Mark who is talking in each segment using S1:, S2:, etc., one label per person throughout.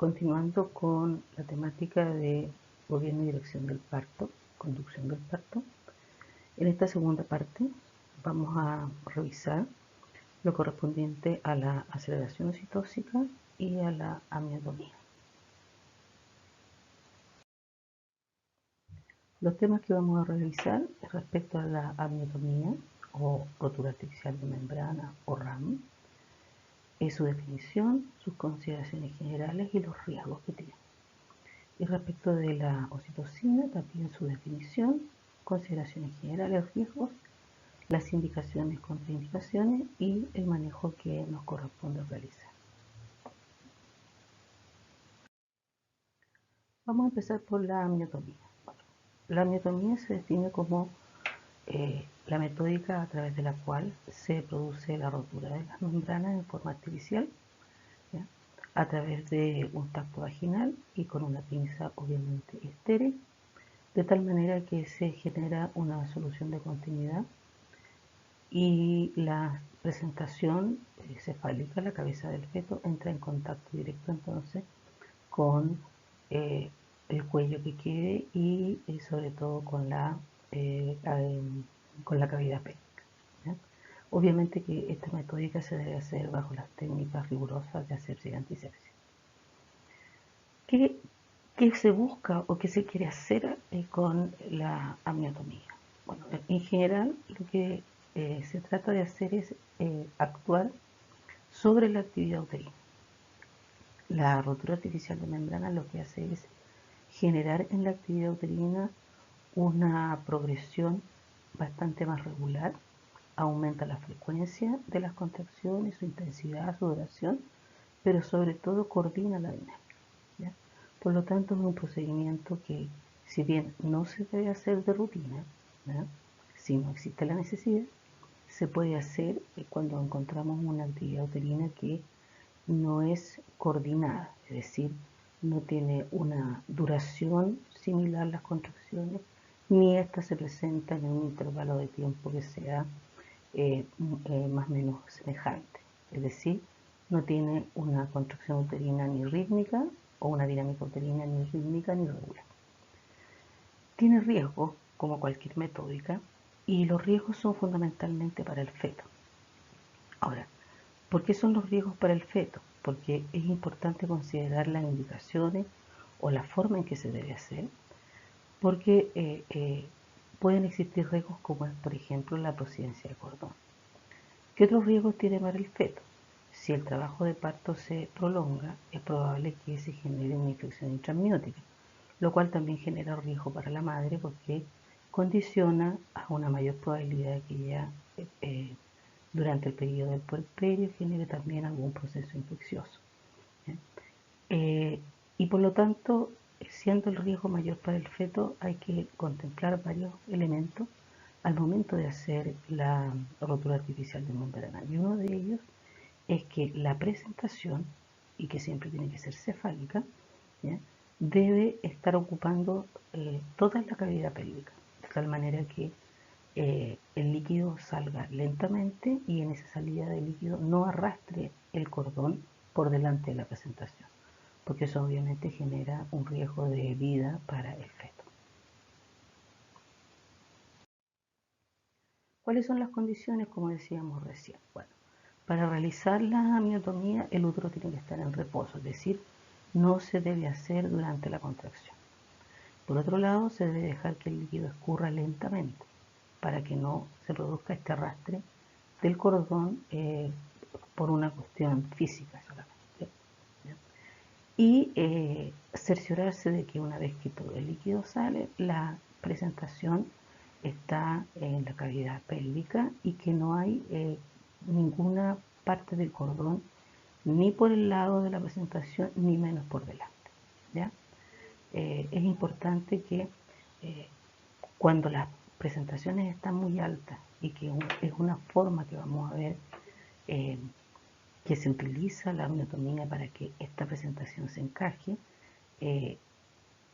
S1: continuando con la temática de gobierno y dirección del parto, conducción del parto, en esta segunda parte vamos a revisar lo correspondiente a la aceleración oxitóxica y a la amiotomía. Los temas que vamos a revisar respecto a la amiotomía o rotura artificial de membrana o RAM es su definición, sus consideraciones generales y los riesgos que tiene. Y respecto de la oxitocina, también su definición, consideraciones generales, riesgos, las indicaciones, contraindicaciones y el manejo que nos corresponde realizar. Vamos a empezar por la amiotomía. Bueno, la amiotomía se define como la metódica a través de la cual se produce la rotura de las membranas en forma artificial, ¿ya?, a través de un tacto vaginal y con una pinza obviamente estéril, de tal manera que se genera una solución de continuidad y la presentación cefálica, la cabeza del feto, entra en contacto directo entonces con el cuello que quede y sobre todo con la cavidad pélvica, ¿ya? Obviamente que esta metódica se debe hacer bajo las técnicas rigurosas de asepsia y antisepsia. ¿Qué se busca o qué se quiere hacer con la amiotomía? Bueno, en general lo que se trata de hacer es actuar sobre la actividad uterina. La rotura artificial de membrana lo que hace es generar en la actividad uterina una progresión bastante más regular, aumenta la frecuencia de las contracciones, su intensidad, su duración, pero sobre todo coordina la dinámica, ¿ya? Por lo tanto, es un procedimiento que, si bien no se debe hacer de rutina, ¿ya?, si no existe la necesidad, se puede hacer cuando encontramos una actividad uterina que no es coordinada, es decir, no tiene una duración similar a las contracciones, ni esta se presenta en un intervalo de tiempo que sea más o menos semejante, es decir, no tiene una contracción uterina ni rítmica o una dinámica uterina ni rítmica ni regular. Tiene riesgos como cualquier metódica y los riesgos son fundamentalmente para el feto. Ahora, ¿por qué son los riesgos para el feto? Porque es importante considerar las indicaciones o la forma en que se debe hacer, porque pueden existir riesgos como es, por ejemplo, la prosidencia del cordón. ¿Qué otros riesgos tiene para el feto? Si el trabajo de parto se prolonga, es probable que se genere una infección intraamniótica, lo cual también genera riesgo para la madre porque condiciona a una mayor probabilidad de que ella durante el periodo del puerperio genere también algún proceso infeccioso. Y por lo tanto, siendo el riesgo mayor para el feto, hay que contemplar varios elementos al momento de hacer la rotura artificial de membrana. Y uno de ellos es que la presentación, y que siempre tiene que ser cefálica, ¿ya?, debe estar ocupando toda la cavidad pélvica, de tal manera que el líquido salga lentamente y en esa salida de líquido no arrastre el cordón por delante de la presentación, porque eso obviamente genera un riesgo de vida para el feto. ¿Cuáles son las condiciones, como decíamos recién? Bueno, para realizar la amiotomía el útero tiene que estar en reposo, es decir, no se debe hacer durante la contracción. Por otro lado, se debe dejar que el líquido escurra lentamente para que no se produzca este arrastre del cordón por una cuestión física solamente, ¿ya? Y cerciorarse de que una vez que todo el líquido sale, la presentación está en la cavidad pélvica y que no hay ninguna parte del cordón ni por el lado de la presentación ni menos por delante, ¿ya? Es importante que cuando las presentaciones están muy altas y que es una forma que vamos a ver que se utiliza la amiotomía para que esta presentación se encaje,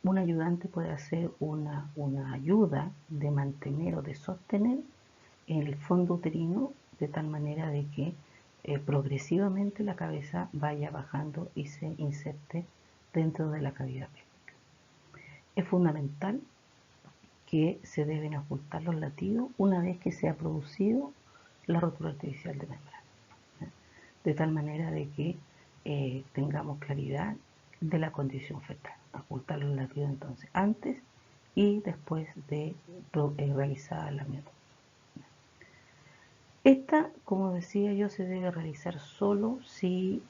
S1: un ayudante puede hacer una ayuda de mantener o de sostener en el fondo uterino de tal manera de que progresivamente la cabeza vaya bajando y se inserte dentro de la cavidad pélvica. Es fundamental que se deben ocultar los latidos una vez que se ha producido la rotura artificial de membrana, de tal manera de que tengamos claridad de la condición fetal. Ocultar los latidos entonces antes y después de realizar la amniotomía. Esta, como decía yo, se debe realizar solo si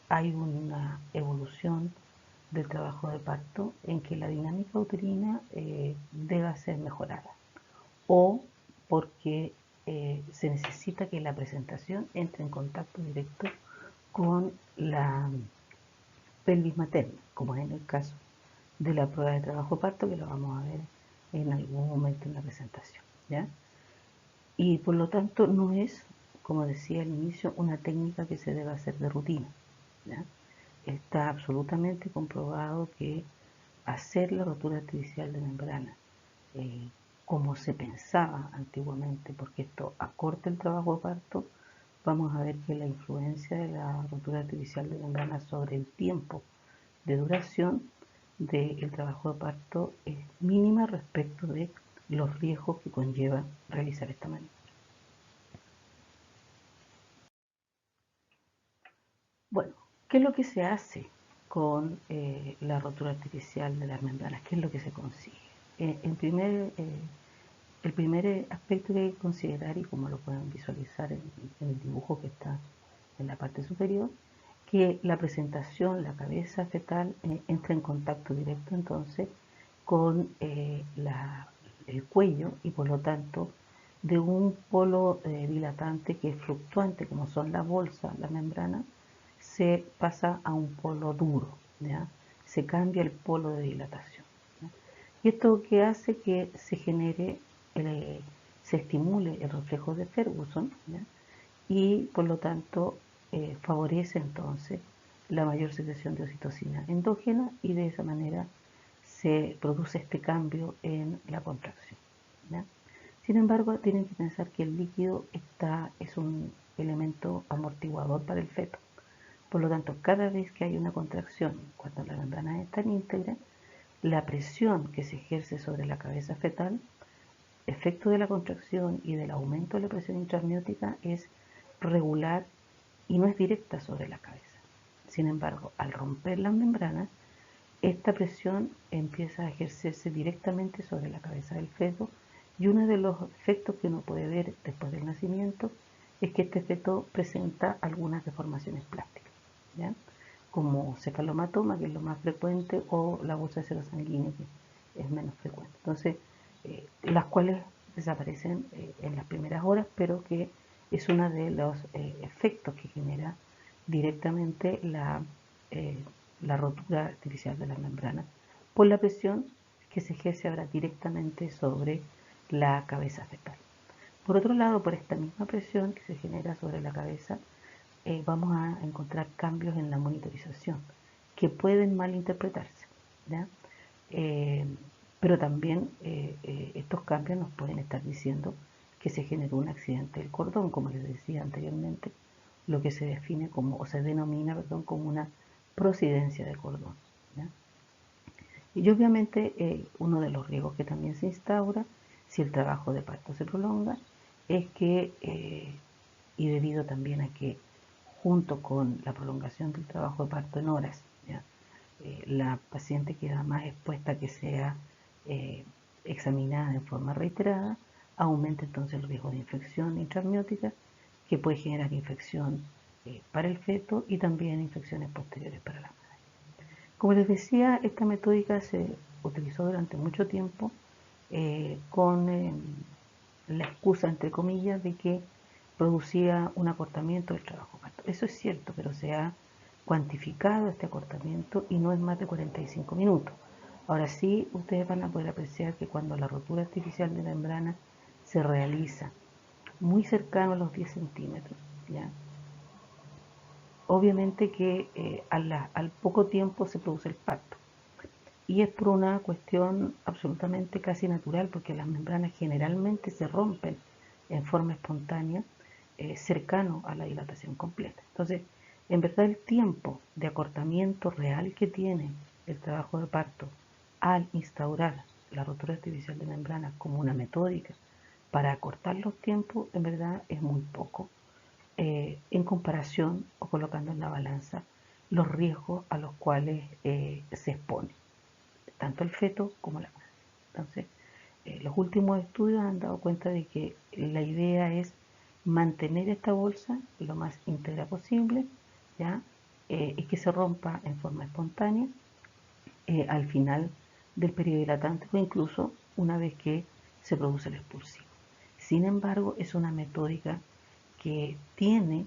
S1: hay una evolución del trabajo de parto en que la dinámica uterina deba ser mejorada o porque se necesita que la presentación entre en contacto directo con la pelvis materna, como es en el caso de la prueba de trabajo de parto, que lo vamos a ver en algún momento en la presentación, ¿ya? Y por lo tanto no es, como decía al inicio, una técnica que se debe hacer de rutina, ¿ya? Está absolutamente comprobado que hacer la rotura artificial de membrana como se pensaba antiguamente, porque esto acorta el trabajo de parto, vamos a ver que la influencia de la rotura artificial de membrana sobre el tiempo de duración del trabajo de parto es mínima respecto de los riesgos que conlleva realizar esta maniobra. Bueno, ¿qué es lo que se hace con la rotura artificial de las membranas? ¿Qué es lo que se consigue? El primer aspecto que hay que considerar, y como lo pueden visualizar en el dibujo que está en la parte superior, que la presentación, la cabeza fetal, entra en contacto directo entonces con el cuello y por lo tanto de un polo dilatante que es fluctuante, como son las bolsas, la membrana, se pasa a un polo duro, ¿ya? Se cambia el polo de dilatación, ¿ya? Y esto que hace que se genere, se estimule el reflejo de Ferguson, ¿ya? Y por lo tanto favorece entonces la mayor secreción de oxitocina endógena y de esa manera se produce este cambio en la contracción, ¿ya? Sin embargo, tienen que pensar que el líquido es un elemento amortiguador para el feto. Por lo tanto, cada vez que hay una contracción, cuando la membrana está íntegra, la presión que se ejerce sobre la cabeza fetal, efecto de la contracción y del aumento de la presión intraamniótica, es regular y no es directa sobre la cabeza. Sin embargo, al romper las membranas, esta presión empieza a ejercerse directamente sobre la cabeza del feto y uno de los efectos que uno puede ver después del nacimiento es que este feto presenta algunas deformaciones plásticas, ¿ya? Como cefalomatoma, que es lo más frecuente, o la bolsa de cero sanguíneo, que es menos frecuente. Entonces, las cuales desaparecen en las primeras horas, pero que es uno de los efectos que genera directamente la rotura artificial de la membrana por la presión que se ejerce ahora directamente sobre la cabeza fetal. Por otro lado, por esta misma presión que se genera sobre la cabeza, vamos a encontrar cambios en la monitorización que pueden malinterpretarse, ¿ya? Pero también estos cambios nos pueden estar diciendo que se generó un accidente del cordón, como les decía anteriormente, lo que se define como, o se denomina, perdón, como una procidencia de cordón, ¿ya? Y obviamente uno de los riesgos que también se instaura si el trabajo de parto se prolonga es que, y debido también a que junto con la prolongación del trabajo de parto en horas, ¿ya? La paciente queda más expuesta a que sea examinada en forma reiterada, aumenta entonces el riesgo de infección intraamniótica que puede generar infección para el feto y también infecciones posteriores para la madre. Como les decía, esta metódica se utilizó durante mucho tiempo con la excusa, entre comillas, de que producía un acortamiento del trabajo de parto. Eso es cierto, pero se ha cuantificado este acortamiento y no es más de 45 minutos. Ahora sí, ustedes van a poder apreciar que cuando la rotura artificial de membrana se realiza muy cercano a los 10 centímetros, ¿ya? Obviamente que al poco tiempo se produce el parto. Y es por una cuestión absolutamente casi natural, porque las membranas generalmente se rompen en forma espontánea cercano a la dilatación completa. Entonces, En verdad el tiempo de acortamiento real que tiene el trabajo de parto al instaurar la rotura artificial de membrana como una metódica para acortar los tiempos, en verdad es muy poco, en comparación o colocando en la balanza los riesgos a los cuales se expone tanto el feto como la madre. Entonces, los últimos estudios han dado cuenta de que la idea es mantener esta bolsa lo más íntegra posible, ¿ya? Y que se rompa en forma espontánea al final del periodo dilatante o incluso una vez que se produce el expulsivo. Sin embargo, es una metódica que tiene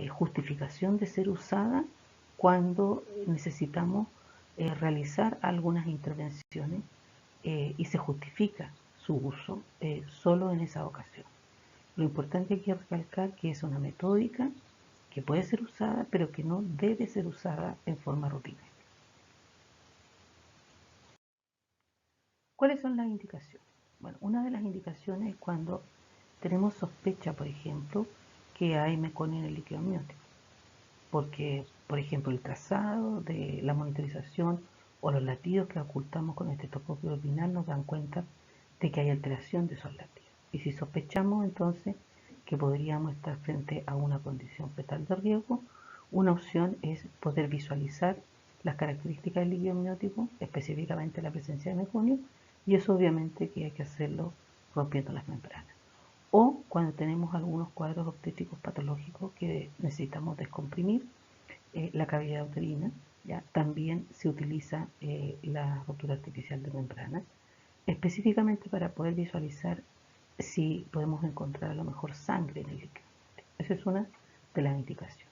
S1: justificación de ser usada cuando necesitamos realizar algunas intervenciones y se justifica su uso solo en esa ocasión. Lo importante aquí es recalcar que es una metódica que puede ser usada, pero que no debe ser usada en forma rutinaria. ¿Cuáles son las indicaciones? Bueno, una de las indicaciones es cuando tenemos sospecha, por ejemplo, que hay meconio en el líquido amniótico, porque, por ejemplo, el trazado de la monitorización o los latidos que ocultamos con el estetoscopio urinal nos dan cuenta de que hay alteración de esos latidos. Y si sospechamos entonces que podríamos estar frente a una condición fetal de riesgo, una opción es poder visualizar las características del líquido amniótico, específicamente la presencia de meconio, y eso obviamente que hay que hacerlo rompiendo las membranas. O cuando tenemos algunos cuadros obstétricos patológicos que necesitamos descomprimir la cavidad uterina, ¿ya? También se utiliza la rotura artificial de membranas, específicamente para poder visualizar si podemos encontrar a lo mejor sangre en el líquido. Esa es una de las indicaciones.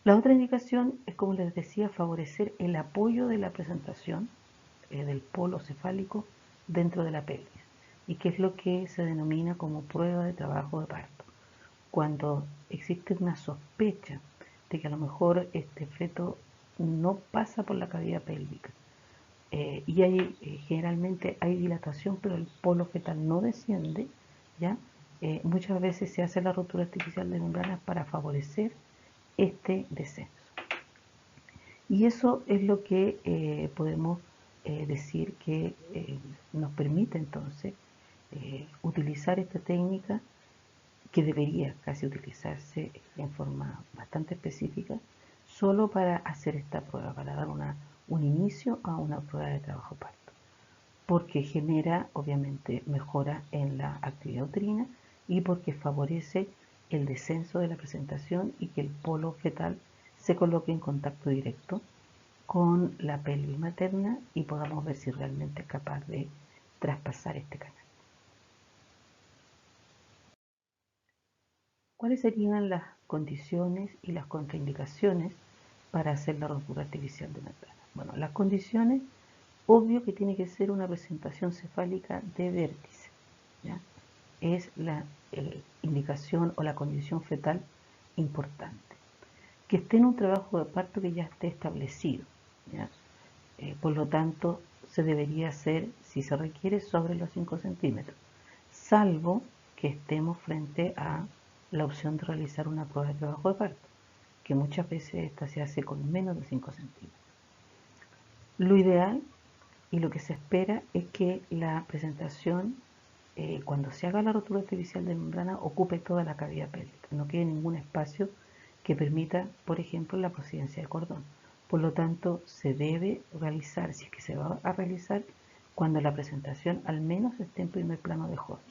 S1: La otra indicación es, como les decía, favorecer el apoyo de la presentación del polo cefálico dentro de la pelvis, y que es lo que se denomina como prueba de trabajo de parto. Cuando existe una sospecha de que a lo mejor este feto no pasa por la cavidad pélvica y generalmente hay dilatación, pero el polo fetal no desciende, ¿ya? Muchas veces se hace la rotura artificial de membranas para favorecer este descenso. Y eso es lo que podemos decir que nos permite entonces utilizar esta técnica que debería casi utilizarse en forma bastante específica solo para hacer esta prueba, para dar un inicio a una prueba de trabajo parto, porque genera obviamente mejora en la actividad uterina y porque favorece el descenso de la presentación y que el polo fetal se coloque en contacto directo con la pelvis materna y podamos ver si realmente es capaz de traspasar este canal. ¿Cuáles serían las condiciones y las contraindicaciones para hacer la rotura artificial de membrana? Bueno, las condiciones, obvio que tiene que ser una presentación cefálica de vértice, ¿ya? Es la indicación o la condición fetal importante. Que esté en un trabajo de parto que ya esté establecido, ¿ya? Por lo tanto, se debería hacer, si se requiere, sobre los 5 centímetros, salvo que estemos frente a la opción de realizar una prueba de trabajo de parto, que muchas veces esta se hace con menos de 5 centímetros. Lo ideal y lo que se espera es que la presentación, cuando se haga la rotura artificial de membrana, ocupe toda la cavidad pélvica, no quede ningún espacio que permita, por ejemplo, la prosidencia de cordón. Por lo tanto, se debe realizar, si es que se va a realizar, cuando la presentación al menos esté en primer plano de host,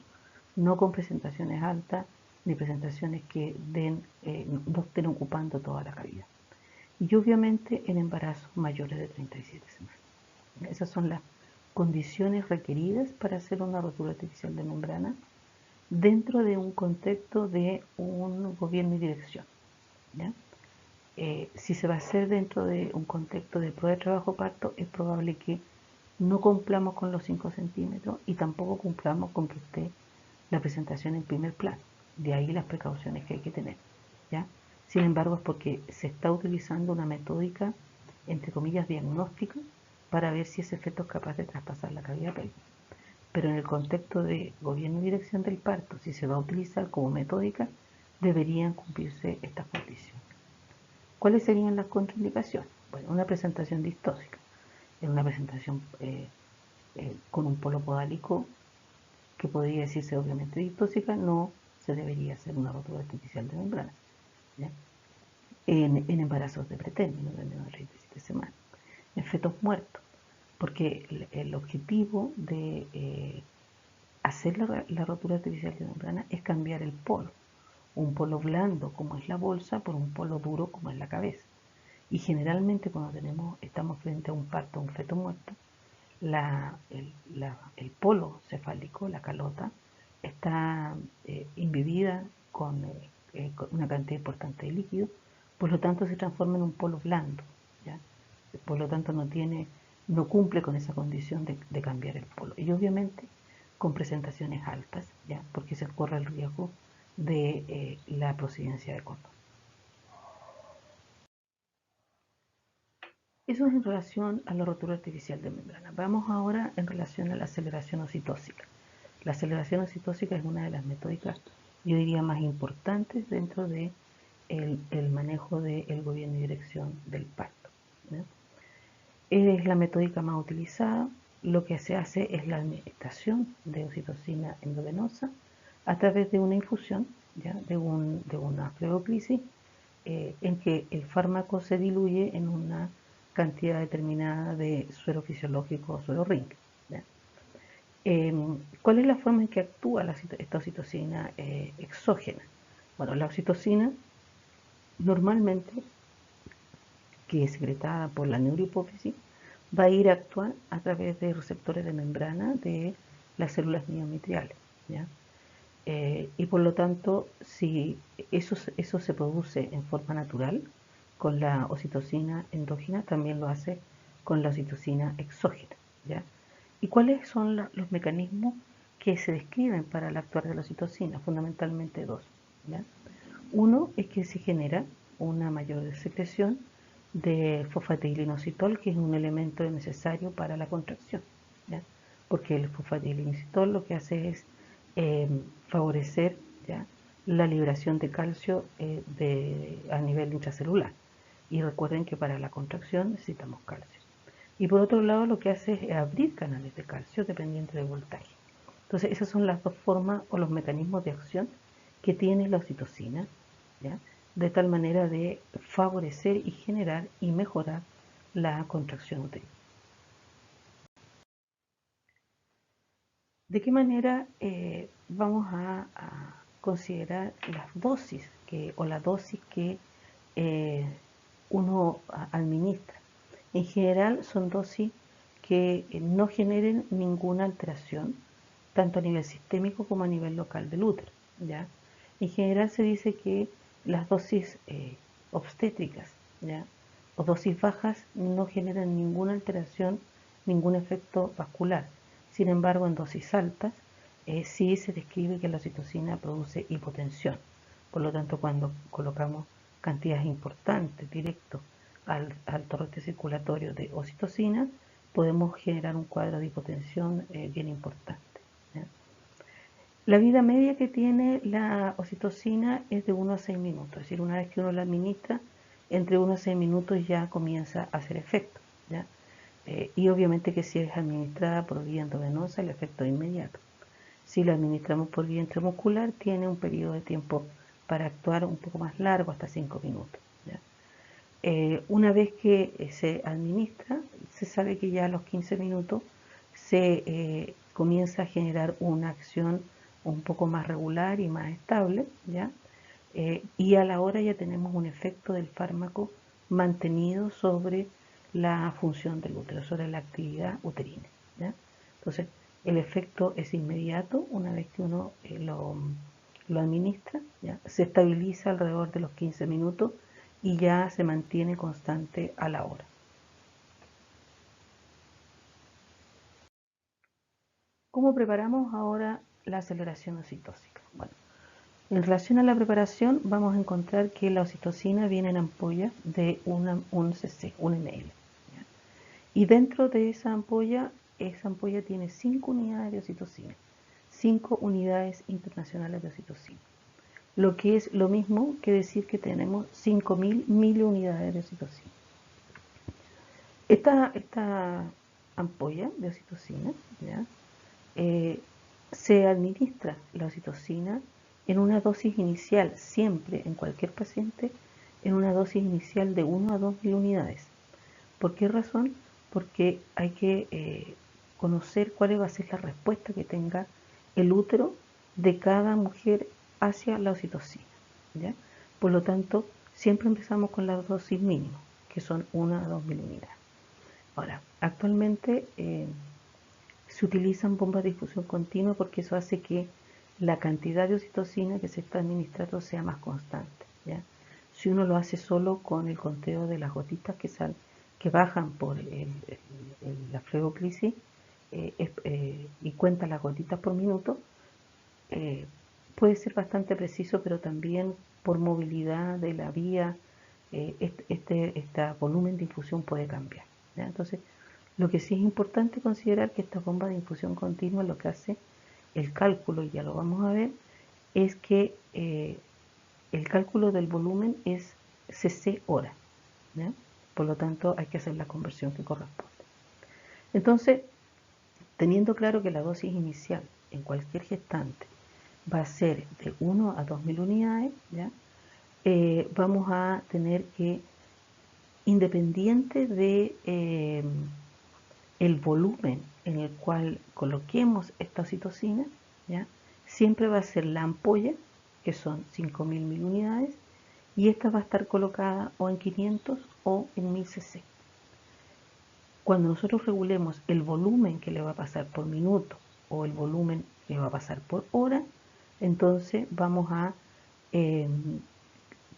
S1: no con presentaciones altas ni presentaciones que no estén ocupando toda la cavidad. Y obviamente en embarazos mayores de 37 semanas. Esas son las condiciones requeridas para hacer una rotura artificial de membrana dentro de un contexto de un gobierno y dirección, ¿ya? Si se va a hacer dentro de un contexto de prueba de trabajo parto, es probable que no cumplamos con los 5 centímetros y tampoco cumplamos con que esté la presentación en primer plano. De ahí las precauciones que hay que tener, ¿ya? Sin embargo, es porque se está utilizando una metódica, entre comillas, diagnóstica, para ver si ese feto es capaz de traspasar la cavidad pélvica. Pero en el contexto de gobierno y dirección del parto, si se va a utilizar como metódica, deberían cumplirse estas condiciones. ¿Cuáles serían las contraindicaciones? Bueno, una presentación distóxica. En una presentación con un polo podálico que podría decirse obviamente distóxica, no se debería hacer una rotura artificial de membrana, ¿ya? En embarazos de pretérmino de menos de 37 semanas, en fetos muertos, porque el objetivo de hacer la rotura artificial de membrana es cambiar el polo, un polo blando como es la bolsa por un polo duro como es la cabeza. Y generalmente cuando estamos frente a un parto, un feto muerto, el polo cefálico, la calota, está imbibida con una cantidad importante de líquido, por lo tanto se transforma en un polo blando, ¿ya? Por lo tanto no cumple con esa condición de cambiar el polo. Y obviamente con presentaciones altas, ¿ya? Porque se corre el riesgo de la procedencia de cordón. Eso es en relación a la rotura artificial de membrana. Vamos ahora en relación a la aceleración ocitósica. La aceleración ocitósica es una de las metódicas, yo diría, más importantes dentro de el manejo del gobierno y dirección del parto, ¿no? Es la metódica más utilizada. Lo que se hace es la administración de oxitocina endovenosa a través de una infusión, ¿ya? de una fluoroclisis, en que el fármaco se diluye en una cantidad determinada de suero fisiológico o suero ring, ¿ya? ¿Cuál es la forma en que actúa esta oxitocina exógena? Bueno, la oxitocina normalmente, que es secretada por la neurohipófisis, va a ir a actuar a través de receptores de membrana de las células miometriales, ¿ya? Y por lo tanto, si eso se produce en forma natural con la oxitocina endógena, también lo hace con la oxitocina exógena, ¿ya? ¿Y cuáles son los mecanismos que se describen para el actuar de la oxitocina? Fundamentalmente dos, ¿ya? Uno es que se genera una mayor secreción de fosfatidilinositol, que es un elemento necesario para la contracción, ¿ya? Porque el fosfatidilinositol lo que hace es favorecer, ¿ya?, la liberación de calcio a nivel intracelular. Y recuerden que para la contracción necesitamos calcio. Y por otro lado, lo que hace es abrir canales de calcio dependiente del voltaje. Entonces, esas son las dos formas o los mecanismos de acción que tiene la oxitocina, ¿ya?, de tal manera de favorecer y generar y mejorar la contracción uterina. ¿De qué manera vamos a considerar las dosis o la dosis que uno administra? En general son dosis que no generen ninguna alteración, tanto a nivel sistémico como a nivel local del útero, ¿ya? En general se dice que las dosis obstétricas, ¿ya?, o dosis bajas no generan ninguna alteración, ningún efecto vascular. Sin embargo, en dosis altas sí se describe que la oxitocina produce hipotensión. Por lo tanto, cuando colocamos cantidades importantes directo al torrente circulatorio de oxitocina, podemos generar un cuadro de hipotensión bien importante, ¿ya? La vida media que tiene la oxitocina es de 1 a 6 minutos, es decir, una vez que uno la administra, entre 1 a 6 minutos ya comienza a hacer efecto, ¿ya? Y obviamente que si es administrada por vía endovenosa, el efecto es inmediato. Si la administramos por vía intramuscular, tiene un periodo de tiempo para actuar un poco más largo, hasta 5 minutos, ¿ya? Una vez que se administra, se sabe que ya a los 15 minutos se comienza a generar una acción un poco más regular y más estable, ¿ya? Y a la hora ya tenemos un efecto del fármaco mantenido sobre la función del útero, sobre la actividad uterina, ¿ya? Entonces, el efecto es inmediato una vez que uno lo administra, ¿ya? Se estabiliza alrededor de los 15 minutos y ya se mantiene constante a la hora. ¿Cómo preparamos ahora la aceleración oxitóxica? Bueno, en relación a la preparación vamos a encontrar que la oxitocina viene en ampollas de un cc, 1 ml, ¿ya? Y dentro de esa ampolla tiene 5 unidades de oxitocina, 5 unidades internacionales de oxitocina. lo que es lo mismo que decir que tenemos 5.000 miliunidades de oxitocina. Esta ampolla de oxitocina, ¿ya? Se administra la oxitocina en una dosis inicial, siempre en cualquier paciente, en una dosis inicial de 1 a 2 mil unidades. ¿Por qué razón? Porque hay que conocer cuál va a ser la respuesta que tenga el útero de cada mujer hacia la oxitocina, ¿ya? Por lo tanto, siempre empezamos con la dosis mínima, que son 1 a 2 mil unidades. Ahora, actualmente se utilizan bombas de difusión continua porque eso hace que la cantidad de oxitocina que se está administrando sea más constante, ¿ya? Si uno lo hace solo con el conteo de las gotitas que bajan por la flegoclisis y cuenta las gotitas por minuto, puede ser bastante preciso, pero también por movilidad de la vía, este volumen de infusión puede cambiar, ¿ya? Entonces, lo que sí es importante considerar que esta bomba de infusión continua lo que hace el cálculo, y ya lo vamos a ver, es que el cálculo del volumen es cc hora, ¿ya? Por lo tanto hay que hacer la conversión que corresponde. Entonces, teniendo claro que la dosis inicial en cualquier gestante va a ser de 1 a 2 mil unidades, ¿ya? Vamos a tener que, independiente de el volumen en el cual coloquemos esta oxitocina, ¿ya? Siempre va a ser la ampolla, que son 5.000 mil unidades, y esta va a estar colocada o en 500 o en 1000 cc. Cuando nosotros regulemos el volumen que le va a pasar por minuto o el volumen que va a pasar por hora, entonces vamos a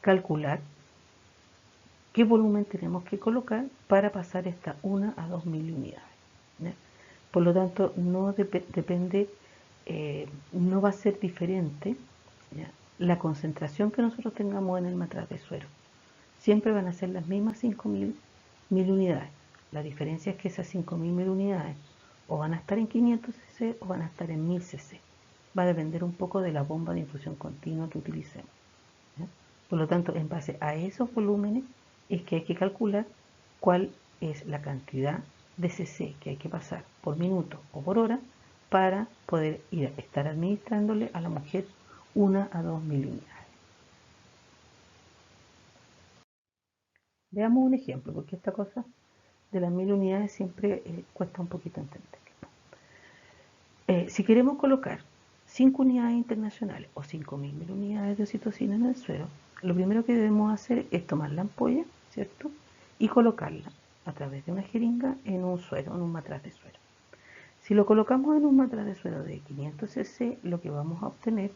S1: calcular qué volumen tenemos que colocar para pasar esta 1 a 2 mil unidades, ¿ya? Por lo tanto, no depende, no va a ser diferente, ¿ya? La concentración que nosotros tengamos en el matraz de suero. Siempre van a ser las mismas 5.000 mil unidades. La diferencia es que esas 5.000 mil unidades o van a estar en 500 cc o van a estar en 1000 cc. Va a depender un poco de la bomba de infusión continua que utilicemos, ¿ya? Por lo tanto, en base a esos volúmenes es que hay que calcular cuál es la cantidad de cc que hay que pasar por minuto o por hora para poder estar administrándole a la mujer 1 a 2 mil unidades. Veamos un ejemplo, porque esta cosa de las 1000 unidades siempre cuesta un poquito entender. Si queremos colocar 5 unidades internacionales o 5.000 mil unidades de oxitocina en el suero, lo primero que debemos hacer es tomar la ampolla, ¿cierto? Y colocarla a través de una jeringa en un suero, en un matraz de suero. Si lo colocamos en un matraz de suero de 500 cc, lo que vamos a obtener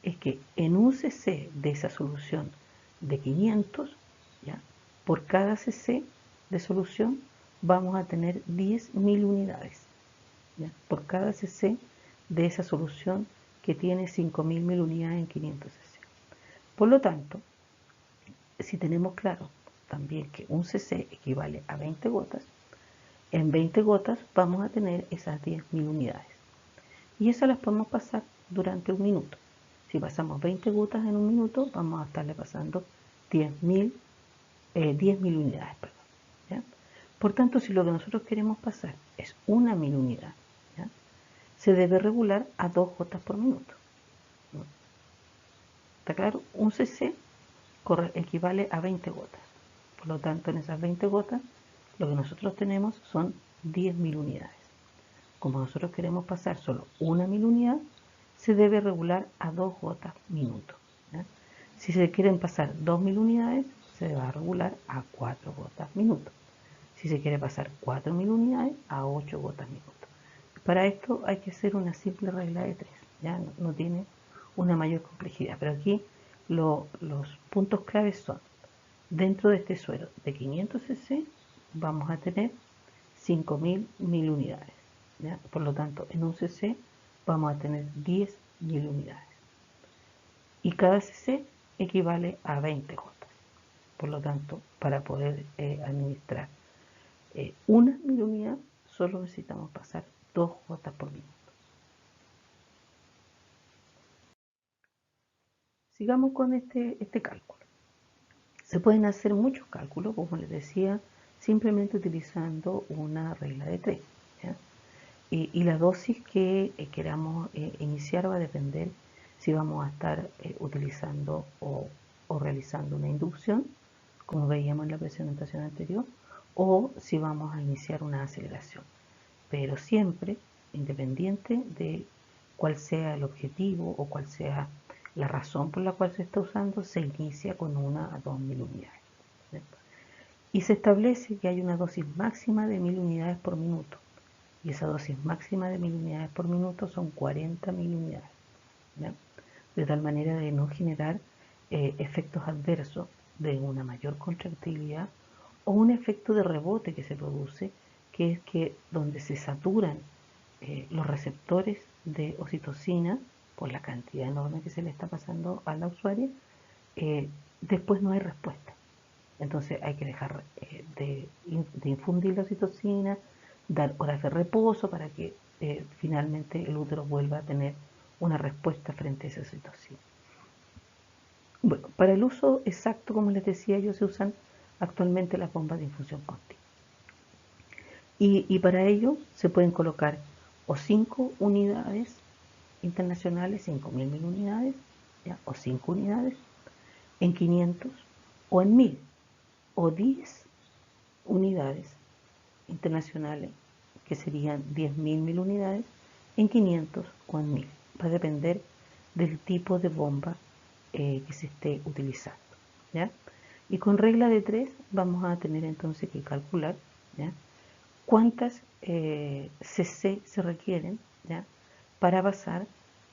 S1: es que en un cc de esa solución de 500, ¿ya? Por cada cc de solución vamos a tener 10.000 unidades, ¿ya? Por cada cc de esa solución que tiene 5.000 mil unidades en 500 cc. Por lo tanto, si tenemos claro también que un cc equivale a 20 gotas, en 20 gotas vamos a tener esas 10.000 unidades. Y esas las podemos pasar durante un minuto. Si pasamos 20 gotas en un minuto, vamos a estarle pasando 10.000 unidades. Perdón, ¿ya? Por tanto, si lo que nosotros queremos pasar es 1.000 unidades, ¿ya? Se debe regular a 2 gotas por minuto, ¿no? ¿Está claro? Un cc equivale a 20 gotas. Por lo tanto, en esas 20 gotas, lo que nosotros tenemos son 10.000 unidades. Como nosotros queremos pasar solo 1.000 unidades, se debe regular a 2 gotas minuto, ¿ya? Si se quieren pasar 2.000 unidades, se va a regular a 4 gotas minuto. Si se quiere pasar 4.000 unidades, a 8 gotas minuto. Para esto hay que hacer una simple regla de 3, ¿ya? No tiene una mayor complejidad, pero aquí los puntos claves son: dentro de este suero de 500 cc vamos a tener 5.000 mil unidades, ¿ya? Por lo tanto, en un cc vamos a tener 10.000 unidades. Y cada cc equivale a 20 gotas. Por lo tanto, para poder administrar 1.000 unidades, solo necesitamos pasar 2 gotas por minuto. sigamos con este cálculo. Se pueden hacer muchos cálculos, como les decía, simplemente utilizando una regla de 3. ¿Ya? Y la dosis que queramos iniciar va a depender si vamos a estar utilizando o realizando una inducción, como veíamos en la presentación anterior, o si vamos a iniciar una aceleración. Pero siempre, independiente de cuál sea el objetivo o cuál sea la razón por la cual se está usando, se inicia con 1 a 2 mil unidades. ¿Cierto? Y se establece que hay una dosis máxima de 1000 unidades por minuto. Y esa dosis máxima de 1000 unidades por minuto son 40.000 unidades. ¿Ya? De tal manera de no generar efectos adversos de una mayor contractilidad o un efecto de rebote que se produce, que es que donde se saturan los receptores de oxitocina por la cantidad enorme que se le está pasando a la usuaria, después no hay respuesta. Entonces hay que dejar de infundir la oxitocina, dar horas de reposo para que finalmente el útero vuelva a tener una respuesta frente a esa oxitocina. Bueno, para el uso exacto, como les decía yo, se usan actualmente las bombas de infusión continua. Y para ello se pueden colocar o 5 unidades internacionales, 5.000 unidades, ¿ya? O 5 unidades en 500 o en 1000 o 10 unidades internacionales, que serían 10.000 unidades en 500 o en 1000. Va a depender del tipo de bomba que se esté utilizando. ¿Ya? Y con regla de 3 vamos a tener entonces que calcular, ¿ya?, cuántas cc se requieren, ¿ya?, para pasar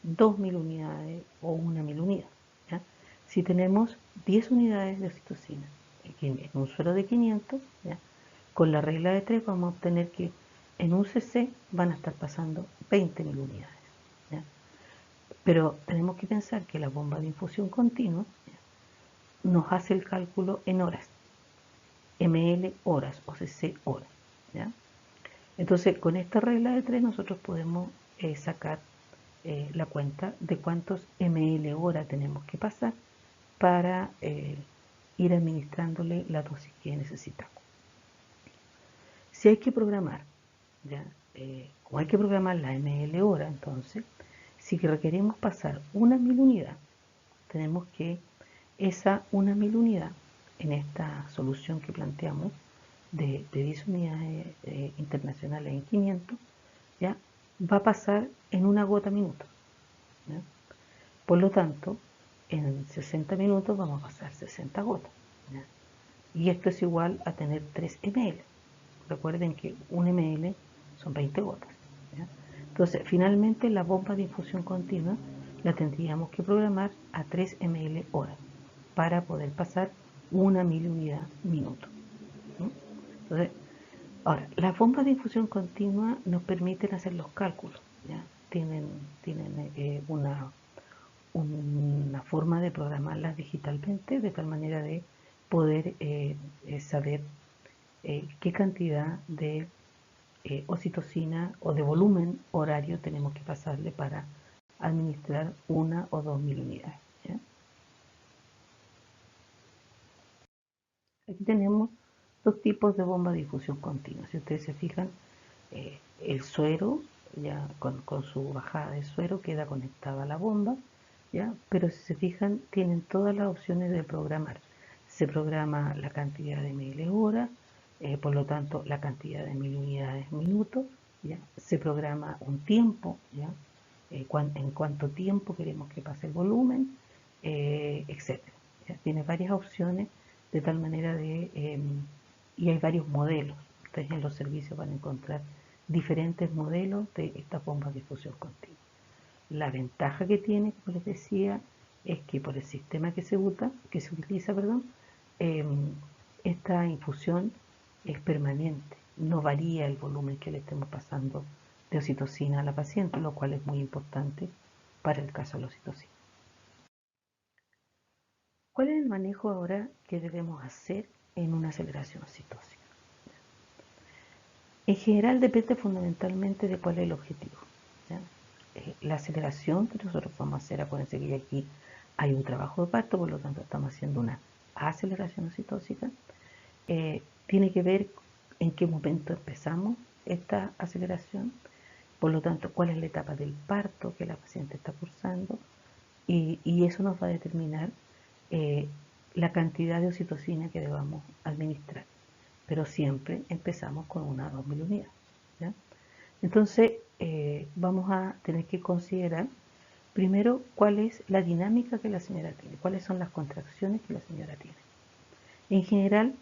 S1: 2.000 unidades o 1.000 unidades. ¿Ya? Si tenemos 10 unidades de oxitocina en un suero de 500, ¿ya?, con la regla de 3 vamos a obtener que en un cc van a estar pasando 20.000 unidades. ¿Ya? Pero tenemos que pensar que la bomba de infusión continua, ¿ya?, nos hace el cálculo en horas, ml horas o cc horas. ¿Ya? Entonces, con esta regla de 3 nosotros podemos sacar la cuenta de cuántos ml hora tenemos que pasar para ir administrándole la dosis que necesitamos. Si hay que programar, ¿ya?, como hay que programar la ml hora, entonces, si requerimos pasar 1.000 unidades, tenemos que esa 1.000 unidad en esta solución que planteamos de 10 unidades internacionales en 500, ¿ya?, va a pasar en una gota minuto. ¿Ya? Por lo tanto, en 60 minutos vamos a pasar 60 gotas. ¿Ya? Y esto es igual a tener 3 ml. Recuerden que 1 ml son 20 gotas. ¿Ya? Entonces, finalmente la bomba de infusión continua la tendríamos que programar a 3 ml hora para poder pasar 1.000 unidades minuto. ¿Mm? Entonces, ahora, las bombas de infusión continua nos permiten hacer los cálculos. ¿Ya? Tienen una forma de programarlas digitalmente, de tal manera de poder saber qué cantidad de oxitocina o de volumen horario tenemos que pasarle para administrar 1 o 2.000 unidades. ¿Ya? Aquí tenemos dos tipos de bomba de difusión continua. Si ustedes se fijan, el suero, ya con su bajada de suero, queda conectada a la bomba, ¿ya? Pero si se fijan, tienen todas las opciones de programar. Se programa la cantidad de ml hora, por lo tanto la cantidad de 1000 unidades minuto, ¿ya? Se programa un tiempo, ¿ya?, en cuánto tiempo queremos que pase el volumen, etc. ¿Ya? Tiene varias opciones de tal manera y hay varios modelos. Ustedes en los servicios van a encontrar diferentes modelos de estas bombas de difusión continua. La ventaja que tiene, como les decía, es que por el sistema que se utiliza, esta infusión es permanente, no varía el volumen que le estemos pasando de oxitocina a la paciente, lo cual es muy importante para el caso de la oxitocina. ¿Cuál es el manejo ahora que debemos hacer en una aceleración oxitocina? En general depende fundamentalmente de cuál es el objetivo. ¿Ya? La aceleración que nosotros vamos a hacer, acuérdense que aquí hay un trabajo de parto, por lo tanto estamos haciendo una aceleración oxitóxica. Tiene que ver en qué momento empezamos esta aceleración, por lo tanto cuál es la etapa del parto que la paciente está cursando, y eso nos va a determinar la cantidad de oxitocina que debamos administrar. Pero siempre empezamos con una o 2000 unidades. ¿Ya? Entonces vamos a tener que considerar primero cuál es la dinámica que la señora tiene, cuáles son las contracciones que la señora tiene. En general,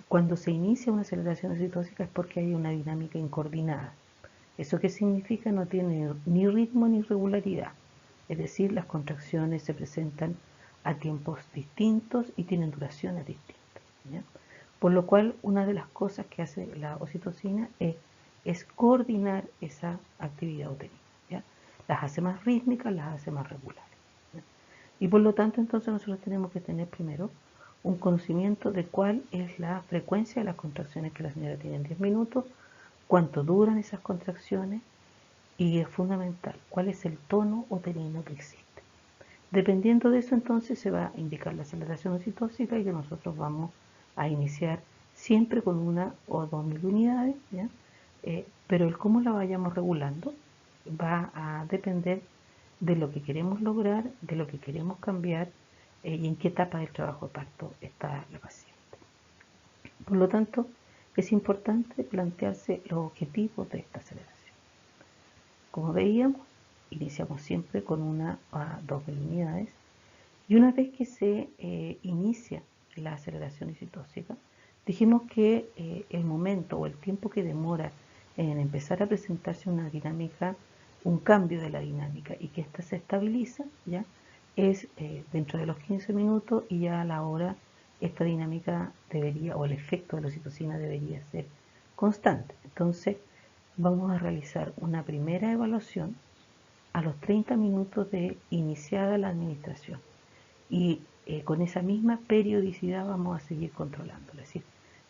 S1: cuando se inicia una aceleración oxitóxica es porque hay una dinámica incoordinada. ¿Eso qué significa? No tiene ni ritmo ni regularidad. Es decir, las contracciones se presentan a tiempos distintos y tienen duraciones distintas. ¿Ya? Por lo cual, una de las cosas que hace la oxitocina es coordinar esa actividad uterina. ¿Ya? Las hace más rítmicas, las hace más regulares. ¿Ya? Y por lo tanto, entonces nosotros tenemos que tener primero un conocimiento de cuál es la frecuencia de las contracciones que la señora tiene en 10 minutos, cuánto duran esas contracciones, y es fundamental cuál es el tono uterino que existe. Dependiendo de eso, entonces se va a indicar la aceleración oxitóxica, y que nosotros vamos a iniciar siempre con 1 o 2000 unidades, ¿ya? Pero el cómo la vayamos regulando va a depender de lo que queremos lograr, de lo que queremos cambiar, y en qué etapa del trabajo de parto está la paciente. Por lo tanto, es importante plantearse los objetivos de esta aceleración. Como veíamos, iniciamos siempre con 1 a 2000 unidades, y una vez que se inicia la aceleración oxitóxica, dijimos que el momento o el tiempo que demora en empezar a presentarse una dinámica, un cambio de la dinámica, y que ésta se estabiliza, ¿ya? Es dentro de los 15 minutos, y ya a la hora esta dinámica debería, o el efecto de la oxitocina debería ser constante. Entonces vamos a realizar una primera evaluación a los 30 minutos de iniciada la administración, y con esa misma periodicidad vamos a seguir controlando. Es decir,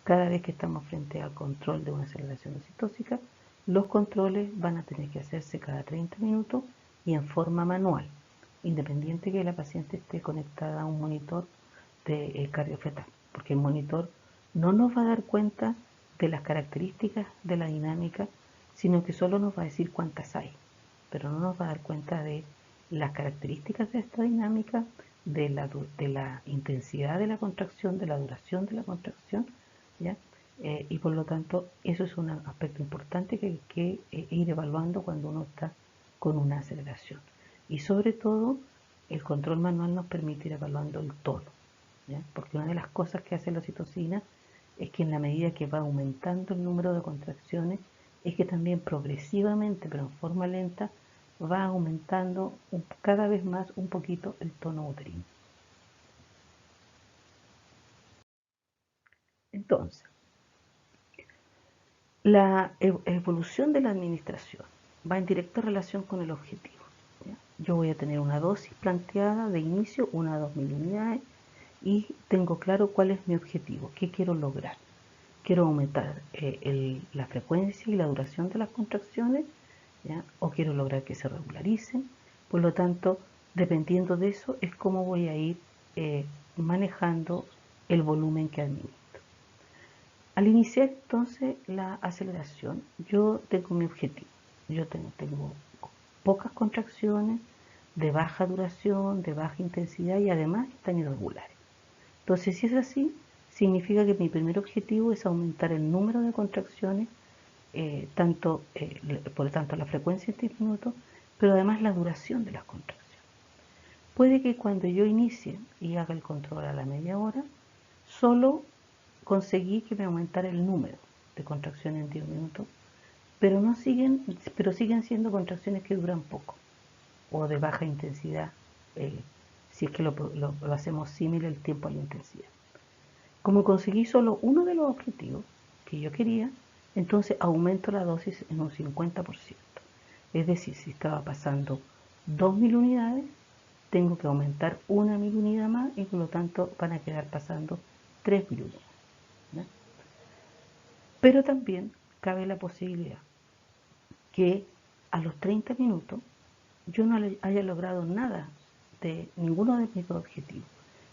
S1: cada vez que estamos frente al control de una aceleración oxitóxica, los controles van a tener que hacerse cada 30 minutos y en forma manual, independiente que la paciente esté conectada a un monitor de cardiofetal, porque el monitor no nos va a dar cuenta de las características de la dinámica, sino que solo nos va a decir cuántas hay, pero no nos va a dar cuenta de las características de esta dinámica, de la intensidad de la contracción, de la duración de la contracción, ¿ya? Y por lo tanto, eso es un aspecto importante que hay que ir evaluando cuando uno está con una aceleración. Y sobre todo, el control manual nos permite ir evaluando el tono, ¿ya? Porque una de las cosas que hace la oxitocina es que en la medida que va aumentando el número de contracciones, es que también progresivamente, pero en forma lenta, va aumentando cada vez más un poquito el tono uterino. Entonces, la evolución de la administración va en directa relación con el objetivo. ¿Ya? Yo voy a tener una dosis planteada de inicio, 1 a 2000 unidades, y tengo claro cuál es mi objetivo, qué quiero lograr. Quiero aumentar la frecuencia y la duración de las contracciones, ¿ya? O quiero lograr que se regularicen. Por lo tanto, dependiendo de eso, es cómo voy a ir manejando el volumen que administro. Al iniciar entonces la aceleración, yo tengo mi objetivo. Yo tengo pocas contracciones, de baja duración, de baja intensidad, y además están irregulares. Entonces, si es así, significa que mi primer objetivo es aumentar el número de contracciones, por lo tanto la frecuencia en 10 minutos, pero además la duración de las contracciones. Puede que cuando yo inicie y haga el control a la media hora, solo conseguí que me aumentara el número de contracciones en 10 minutos, pero siguen siendo contracciones que duran poco, o de baja intensidad, si es que lo hacemos símil el tiempo a la intensidad. Como conseguí solo uno de los objetivos que yo quería, entonces aumento la dosis en un 50%. Es decir, si estaba pasando 2000 unidades, tengo que aumentar 1000 unidades más, y por lo tanto van a quedar pasando 3000 unidades. ¿No? Pero también cabe la posibilidad que a los 30 minutos yo no haya logrado nada de ninguno de mis dos objetivos,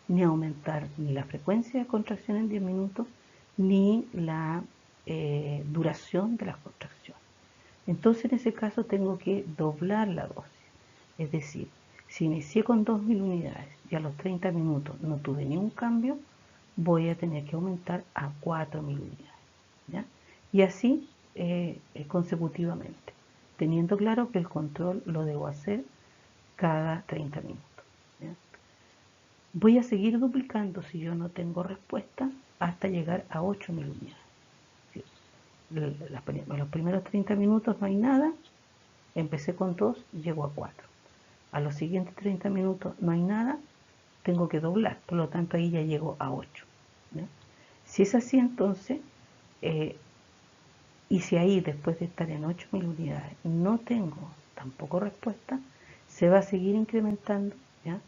S1: ni aumentar ni la frecuencia de contracción en 10 minutos, ni la duración de las contracciones. Entonces en ese caso tengo que doblar la dosis. Es decir, si inicié con 2000 unidades y a los 30 minutos no tuve ningún cambio, voy a tener que aumentar a 4000 unidades. ¿Ya? Y así consecutivamente, teniendo claro que el control lo debo hacer cada 30 minutos. ¿Ya? Voy a seguir duplicando si yo no tengo respuesta hasta llegar a 8000 unidades. Los primeros 30 minutos no hay nada, empecé con 2, llego a 4. A los siguientes 30 minutos no hay nada, tengo que doblar, por lo tanto ahí ya llego a 8. ¿Ya? Si es así, entonces, y si ahí después de estar en 8000 unidades no tengo tampoco respuesta, se va a seguir incrementando, ¿ya?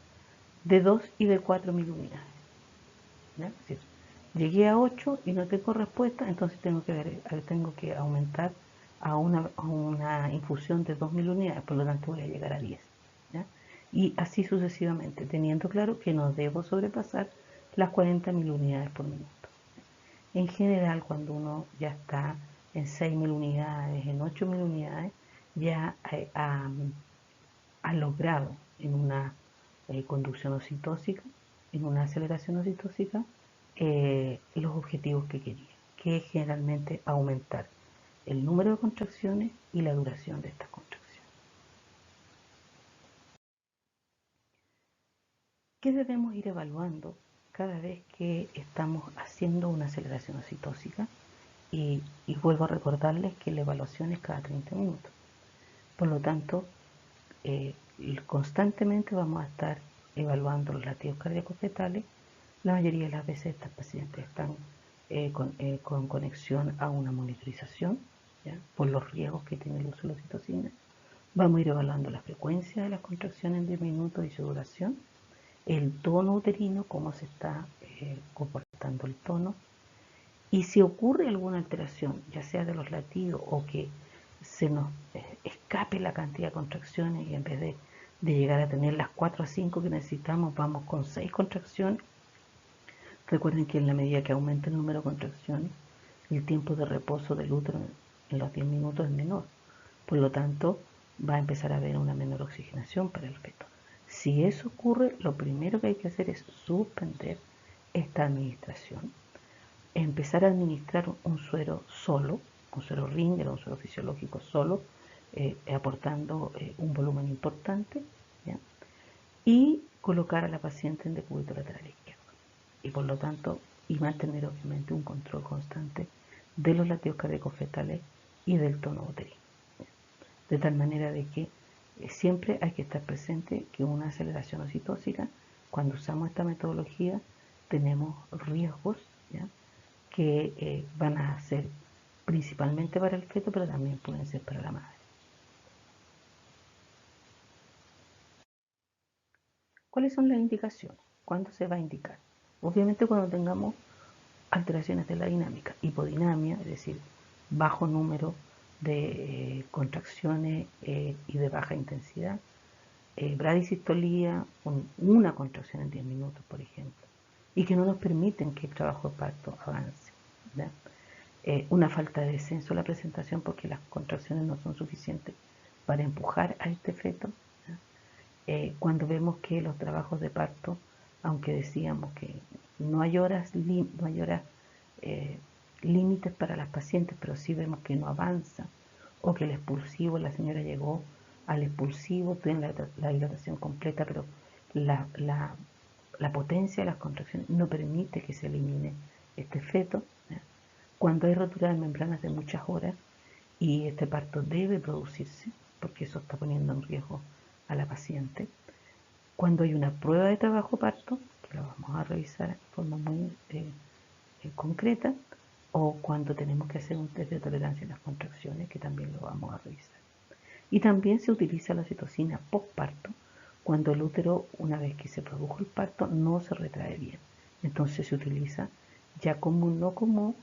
S1: De 2 y de 4000 unidades. ¿Ya? Si llegué a 8 y no tengo respuesta, entonces tengo que aumentar a una infusión de 2000 unidades, por lo tanto voy a llegar a 10. ¿Ya? Y así sucesivamente, teniendo claro que no debo sobrepasar las 40.000 unidades por minuto. En general, cuando uno ya está en 6.000 unidades, en 8.000 unidades, ya ha logrado en una conducción oxitóxica, en una aceleración oxitóxica, los objetivos que quería, que es generalmente aumentar el número de contracciones y la duración de estas contracciones. ¿Qué debemos ir evaluando cada vez que estamos haciendo una aceleración oxitóxica? Y vuelvo a recordarles que la evaluación es cada 30 minutos. Por lo tanto, constantemente vamos a estar evaluando los latidos cardíacos fetales. La mayoría de las veces estas pacientes están con conexión a una monitorización, ¿ya? Por los riesgos que tiene el uso de la oxitocina. Vamos a ir evaluando la frecuencia de las contracciones en 10 minutos y su duración, el tono uterino, cómo se está comportando el tono, y si ocurre alguna alteración, ya sea de los latidos o que se nos escape la cantidad de contracciones y en vez de llegar a tener las 4 a 5 que necesitamos, vamos con 6 contracciones. Recuerden que en la medida que aumenta el número de contracciones, el tiempo de reposo del útero en los 10 minutos es menor. Por lo tanto, va a empezar a haber una menor oxigenación para el feto. Si eso ocurre, lo primero que hay que hacer es suspender esta administración, empezar a administrar un suero solo, un suero Ringer, un suero fisiológico solo, aportando un volumen importante, ¿ya? Y colocar a la paciente en decúbito lateral izquierdo. Y por lo tanto, y mantener obviamente un control constante de los latidos cardíacos fetales y del tono uterino. De tal manera de que siempre hay que estar presente que una aceleración oxitóxica, cuando usamos esta metodología, tenemos riesgos, ¿ya? Que van a ser principalmente para el feto, pero también pueden ser para la madre. ¿Cuáles son las indicaciones? ¿Cuándo se va a indicar? Obviamente cuando tengamos alteraciones de la dinámica, hipodinamia, es decir, bajo número de contracciones y de baja intensidad, bradisistolía, una contracción en 10 minutos, por ejemplo, y que no nos permiten que el trabajo de parto avance. ¿Ya? Una falta de descenso de la presentación porque las contracciones no son suficientes para empujar a este feto. Cuando vemos que los trabajos de parto, aunque decíamos que no hay horas límites para las pacientes, pero sí vemos que no avanza, o que el expulsivo, la señora llegó al expulsivo, tiene la dilatación completa, pero la potencia de las contracciones no permite que se elimine este feto. ¿Ya? Cuando hay rotura de membranas de muchas horas y este parto debe producirse, porque eso está poniendo en riesgo a la paciente. Cuando hay una prueba de trabajo parto, que lo vamos a revisar de forma muy concreta, o cuando tenemos que hacer un test de tolerancia a las contracciones, que también lo vamos a revisar. Y también se utiliza la oxitocina postparto, cuando el útero, una vez que se produjo el parto, no se retrae bien. Entonces se utiliza ya no como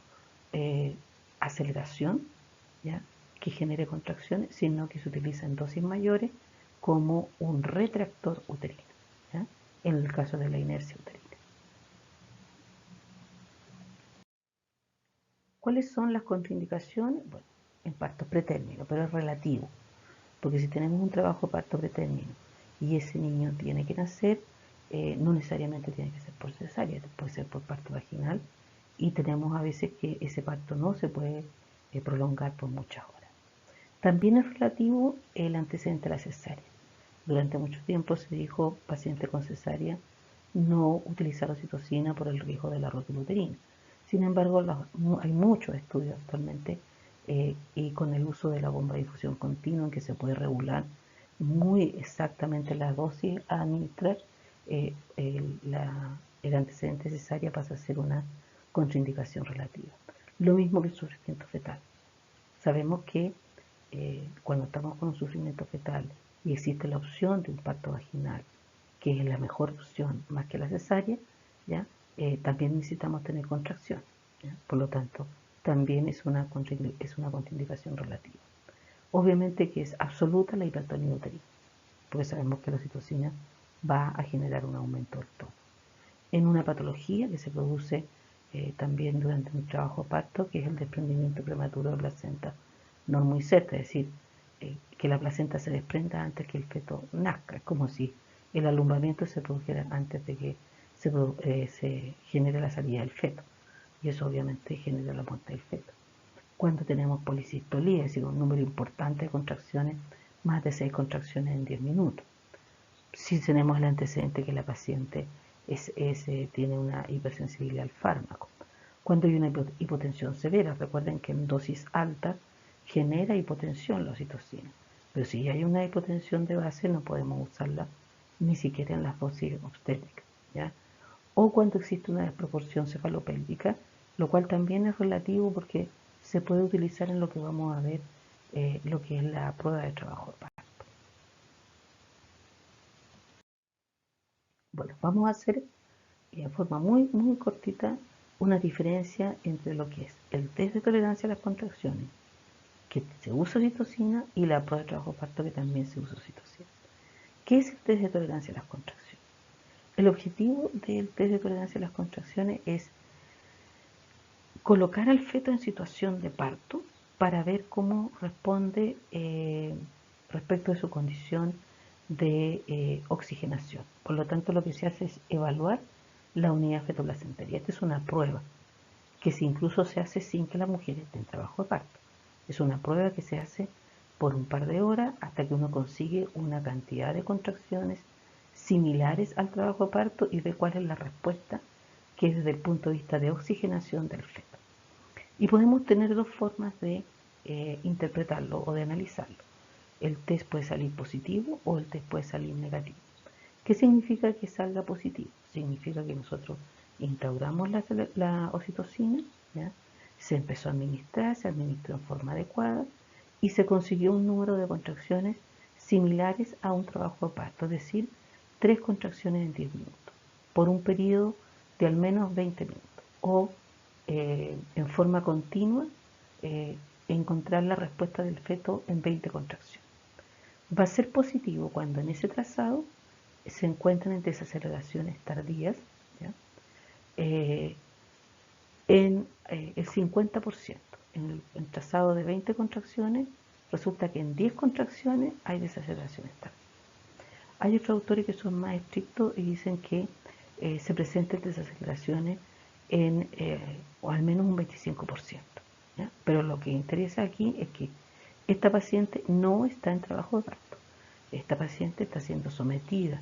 S1: aceleración, ¿ya? Que genere contracciones, sino que se utiliza en dosis mayores como un retractor uterino. ¿ya? En el caso de la inercia uterina. ¿Cuáles son las contraindicaciones? Bueno, en parto pretérmino, pero es relativo, porque si tenemos un trabajo de parto pretérmino y ese niño tiene que nacer, no necesariamente tiene que ser por cesárea, puede ser por parto vaginal, y tenemos a veces que ese parto no se puede prolongar por muchas horas. También es relativo el antecedente a la cesárea. Durante mucho tiempo se dijo paciente con cesárea no utilizar oxitocina por el riesgo de la rótula uterina. Sin embargo, hay muchos estudios actualmente y con el uso de la bomba de difusión continua en que se puede regular muy exactamente la dosis a administrar, el antecedente cesárea pasa a ser una contraindicación relativa. Lo mismo que el sufrimiento fetal. Sabemos que cuando estamos con un sufrimiento fetal y existe la opción de un parto vaginal, que es la mejor opción más que la cesárea, ¿ya? También necesitamos tener contracción, ¿ya? Por lo tanto, también es una contraindicación relativa. Obviamente que es absoluta la hipertonía uterina, porque sabemos que la oxitocina va a generar un aumento del tono. En una patología que se produce también durante un trabajo parto, que es el desprendimiento prematuro de placenta normoinserta, es decir, que la placenta se desprenda antes que el feto nazca, es como si el alumbramiento se produjera antes de que se genere la salida del feto, y eso obviamente genera la muerte del feto. Cuando tenemos polisistolía, es decir, un número importante de contracciones, más de 6 contracciones en 10 minutos. Si tenemos el antecedente que la paciente tiene una hipersensibilidad al fármaco. Cuando hay una hipotensión severa, recuerden que en dosis altas genera hipotensión la oxitocina, pero si hay una hipotensión de base no podemos usarla ni siquiera en las dosis obstétricas, ¿ya? O cuando existe una desproporción cefalopélvica, lo cual también es relativo porque se puede utilizar en lo que vamos a ver, lo que es la prueba de trabajo de parto. Bueno, vamos a hacer en forma muy cortita una diferencia entre lo que es el test de tolerancia a las contracciones, que se usa oxitocina, y la prueba de trabajo de parto, que también se usa oxitocina. ¿Qué es el test de tolerancia a las contracciones? El objetivo del test de tolerancia a las contracciones es colocar al feto en situación de parto para ver cómo responde respecto de su condición de oxigenación. Por lo tanto, lo que se hace es evaluar la unidad fetoplacentaria. Esta es una prueba que incluso se hace sin que la mujer esté en trabajo de parto. Es una prueba que se hace por un par de horas hasta que uno consigue una cantidad de contracciones similares al trabajo de parto y ve cuál es la respuesta que es desde el punto de vista de oxigenación del feto. Y podemos tener dos formas de interpretarlo o de analizarlo. El test puede salir positivo o el test puede salir negativo. ¿Qué significa que salga positivo? Significa que nosotros instauramos la oxitocina, ¿ya? Se empezó a administrar, se administró en forma adecuada y se consiguió un número de contracciones similares a un trabajo de parto, es decir, 3 contracciones en 10 minutos, por un periodo de al menos 20 minutos, o en forma continua, encontrar la respuesta del feto en 20 contracciones. Va a ser positivo cuando en ese trazado se encuentran en desaceleraciones tardías, ¿ya? En el 50%. En el trazado de 20 contracciones, resulta que en 10 contracciones hay desaceleraciones tardías. Hay otros autores que son más estrictos y dicen que se presenten desaceleraciones en o al menos un 25%, ¿ya? Pero lo que interesa aquí es que esta paciente no está en trabajo de parto. Esta paciente está siendo sometida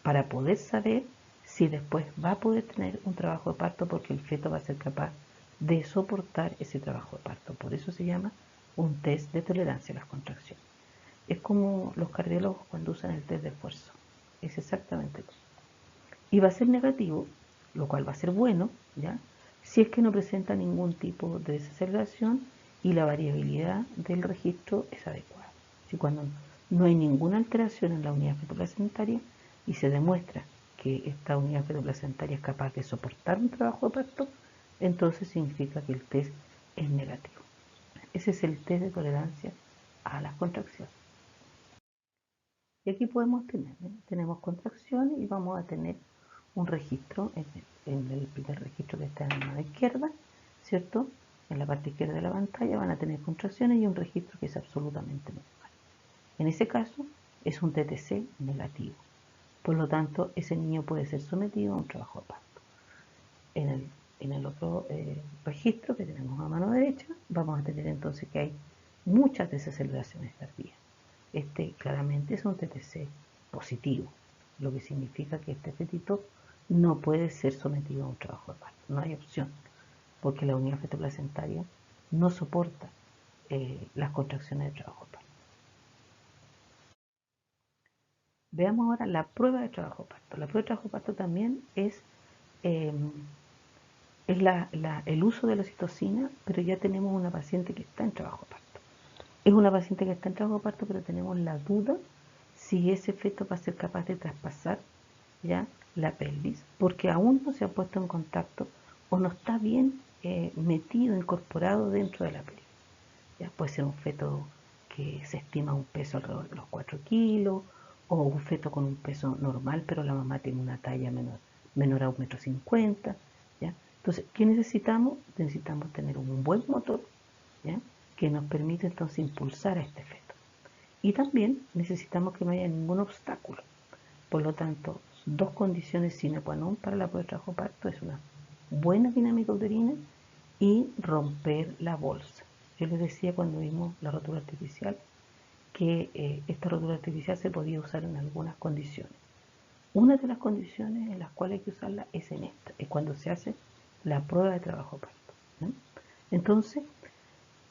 S1: para poder saber si después va a poder tener un trabajo de parto, porque el feto va a ser capaz de soportar ese trabajo de parto. Por eso se llama un test de tolerancia a las contracciones. Es como los cardiólogos cuando usan el test de esfuerzo. Es exactamente lo mismo. Y va a ser negativo, lo cual va a ser bueno, ¿ya? Si es que no presenta ningún tipo de desaceleración y la variabilidad del registro es adecuada. Si cuando no hay ninguna alteración en la unidad fetoplacentaria y se demuestra que esta unidad fetoplacentaria es capaz de soportar un trabajo de parto, entonces significa que el test es negativo. Ese es el test de tolerancia a las contracciones. Y aquí podemos tener, tenemos contracciones y vamos a tener un registro en el primer registro que está en la mano izquierda, ¿cierto? En la parte izquierda de la pantalla van a tener contracciones y un registro que es absolutamente normal. En ese caso es un TTC negativo. Por lo tanto, ese niño puede ser sometido a un trabajo de parto. En el otro registro que tenemos a mano derecha, vamos a tener entonces que hay muchas desaceleraciones tardías. Este claramente es un TTC positivo, lo que significa que este fetito no puede ser sometido a un trabajo de parto. No hay opción, porque la unidad fetoplacentaria no soporta las contracciones de trabajo de parto. Veamos ahora la prueba de trabajo de parto. La prueba de trabajo de parto también es el uso de la oxitocina, pero ya tenemos una paciente que está en trabajo de parto. Es una paciente que está en trabajo de parto, pero tenemos la duda si ese feto va a ser capaz de traspasar ya la pelvis, porque aún no se ha puesto en contacto o no está bien metido, incorporado dentro de la pelvis. Ya puede ser un feto que se estima un peso alrededor de los 4 kilos, o un feto con un peso normal, pero la mamá tiene una talla menor a 1,50 m. ¿Ya? Entonces, ¿qué necesitamos? Necesitamos tener un buen motor, ¿ya?, que nos permite entonces impulsar a este feto. Y también necesitamos que no haya ningún obstáculo. Por lo tanto, dos condiciones sine qua non para la prueba de trabajo parto es una buena dinámica uterina y romper la bolsa. Yo les decía cuando vimos la rotura artificial que esta rotura artificial se podía usar en algunas condiciones. Una de las condiciones en las cuales hay que usarla es en esta, es cuando se hace la prueba de trabajo parto, ¿no? Entonces,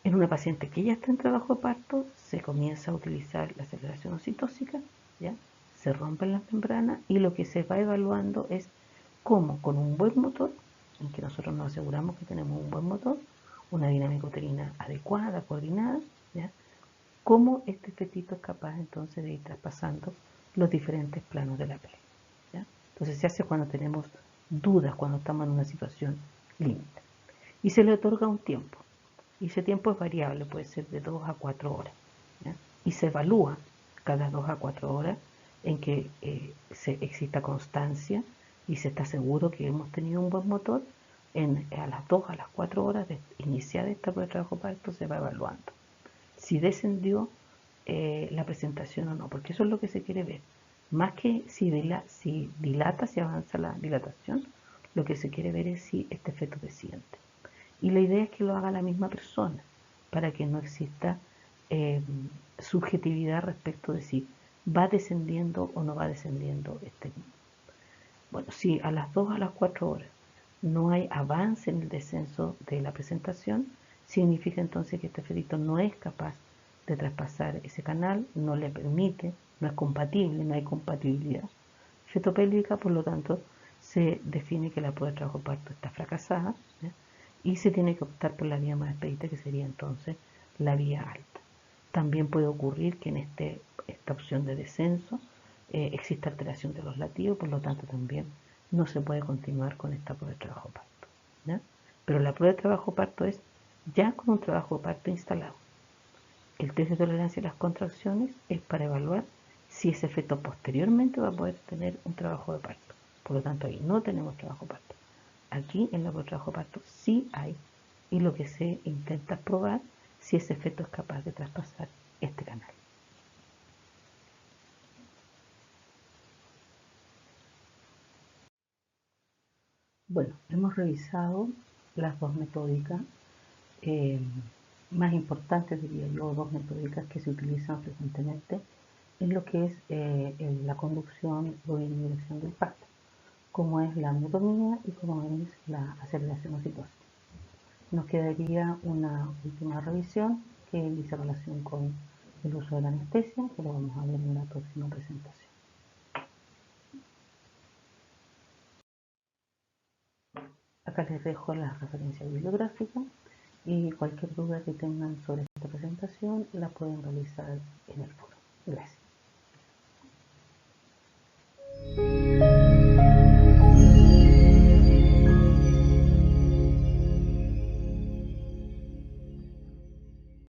S1: en una paciente que ya está en trabajo de parto, se comienza a utilizar la aceleración oxitóxica, ¿ya? Se rompen las membranas y lo que se va evaluando es cómo con un buen motor, en que nosotros nos aseguramos que tenemos un buen motor, una dinámica uterina adecuada, coordinada, ¿ya?, cómo este fetito es capaz entonces de ir traspasando los diferentes planos de la pelvis, ¿ya? Entonces se hace cuando tenemos dudas, cuando estamos en una situación límite. Y se le otorga un tiempo. Y ese tiempo es variable, puede ser de 2 a 4 horas, ¿ya? Y se evalúa cada 2 a 4 horas en que exista constancia y se está seguro que hemos tenido un buen motor. A las 2 a las 4 horas de iniciar esta prueba de trabajo parto se va evaluando si descendió la presentación o no, porque eso es lo que se quiere ver. Más que si dilata, si avanza la dilatación, lo que se quiere ver es si este feto desciende. Y la idea es que lo haga la misma persona, para que no exista subjetividad respecto de si va descendiendo o no va descendiendo este niño. Bueno, si a las 2 a las 4 horas no hay avance en el descenso de la presentación, significa entonces que este fetito no es capaz de traspasar ese canal, no le permite, no es compatible, no hay compatibilidad fetopélvica, por lo tanto se define que la prueba de trabajo parto está fracasada, ¿ya?, y se tiene que optar por la vía más expedita, que sería entonces la vía alta. También puede ocurrir que en esta opción de descenso exista alteración de los latidos, por lo tanto también no se puede continuar con esta prueba de trabajo parto, ¿ya? Pero la prueba de trabajo parto es ya con un trabajo de parto instalado. El test de tolerancia a las contracciones es para evaluar si ese feto posteriormente va a poder tener un trabajo de parto. Por lo tanto, ahí no tenemos trabajo de parto. Aquí en la prueba de trabajo de parto sí hay, y lo que se intenta probar si ese feto es capaz de traspasar este canal. Bueno, hemos revisado las dos metódicas más importantes, diría yo, dos metódicas que se utilizan frecuentemente en lo que es la conducción o dirección del parto, como es la amiotomía y como es la aceleración oxitóxica. Nos quedaría una última revisión que dice relación con el uso de la anestesia, que lo vamos a ver en la próxima presentación. Acá les dejo las referencias bibliográficas y cualquier duda que tengan sobre esta presentación la pueden realizar en el foro. Gracias.